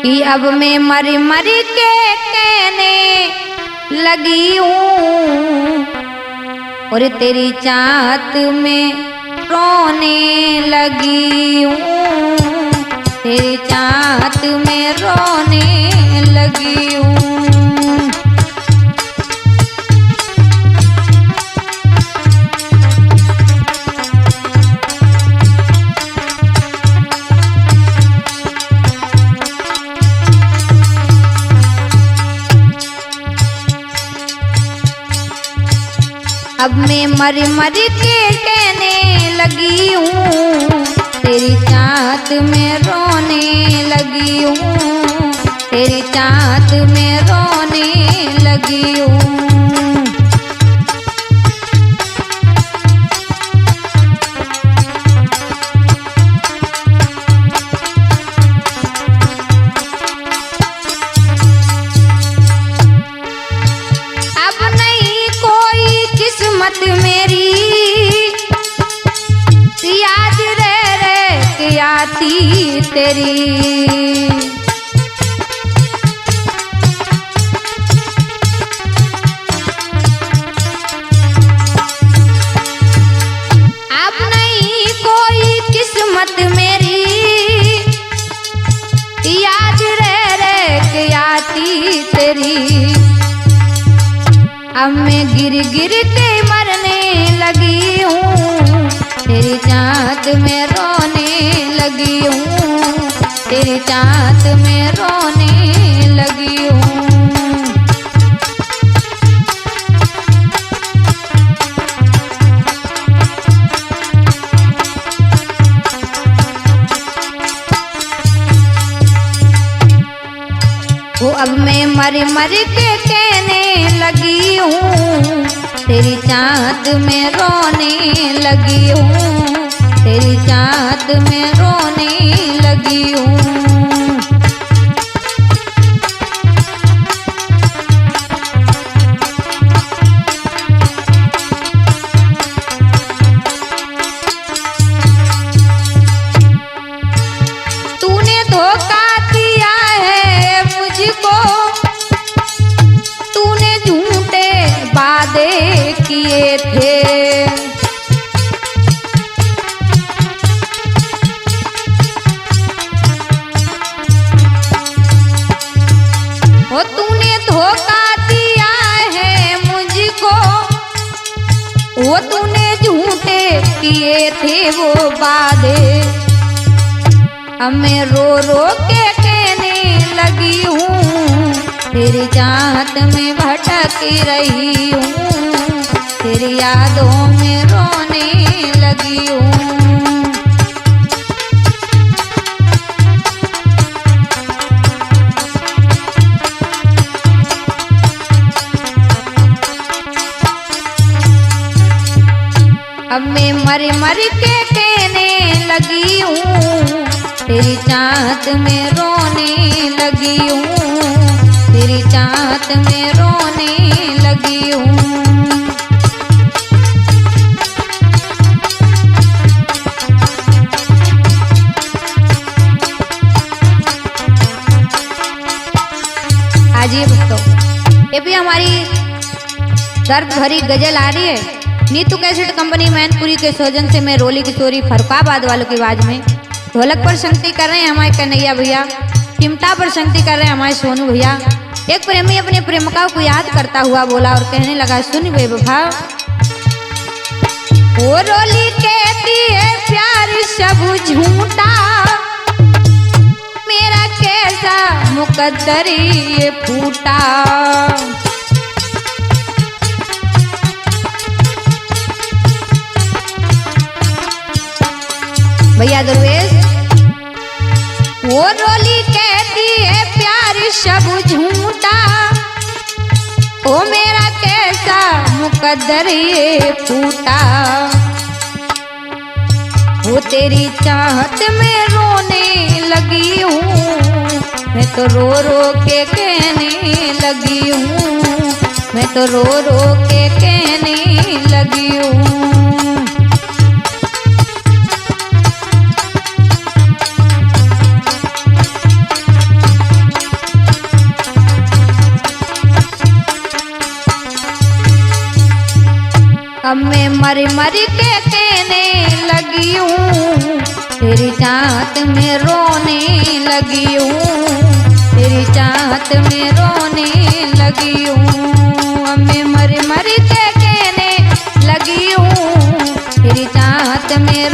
कि अब मैं मर मर के कहने लगी हूँ और तेरी चाहत में रोने लगी हूँ, तेरी चाहत में रोने लगी हूँ। अब मैं मर मर के कहने लगी हूँ, तेरी चाहत में रोने लगी हूँ, तेरी चाहत में रोने लगी हूँ। किस्मत मेरी याद रह रह के आती तेरी, अब नहीं कोई किस्मत मेरी याद रह रह के आती तेरी। अब मैं गिर गिर के मरने लगी हूँ, तेरी चाहत में रोने लगी हूँ, तेरी चाहत में रोने लगी हूँ। वो अब मैं मर मर के कहने लगी हूँ, तेरी चाहत में रोने लगी हूँ, तेरी चाहत में रोने लगी हूँ। तूने धोखा दिया है मुझको, तूने झूठे वादे किए थे, वो तूने धोखा दिया है मुझको, वो तूने झूठे किए थे वो वादे। अब मैं रो रो के कहने लगी हूँ, तेरी चाहत में भटक रही हूँ, तेरी यादों में रोने लगी हूँ। अब मैं मर मर के कहने लगी हूँ, तेरी चाहत में रोने लगी हूँ, तेरी चाहत में रोने लगी हूँ। आजिए भक्तों, ये भी हमारी दर्द भरी गजल आ रही है नीतू कैसेट कंपनी मैनपुरी के सौजन से। मैं रोली किशोरी फरुखाबाद वालों की आवाज में ढोलक पर संगति कर रहे हैं हमारे कन्हैया भैया, चिमटा पर संगति कर रहे हैं हमारे सोनू भैया। एक प्रेमी अपने प्रेमिका को याद करता हुआ बोला और कहने लगा, सुन बेवफा, वो रोली कहती है प्यार सब झूठा, मेरा कैसा मुकद्दर ये फूटा। भैया दरवेश, वो रोली कहती है प्यार सब झूठा, ओ मेरा कैसा मुकद्दर ये फूटा। वो तेरी चाहत में रोने लगी हूँ, मैं तो रो रो के कहने लगी हूँ, मैं तो रो रो के कहने लगी हूँ। मैं मर मर के कहने लगी हूँ, तेरी चाहत में रोने लगी हूँ, तेरी चाहत में रोने लगी हूँ। मैं मर मर के कहने लगी हूँ, तेरी चाहत में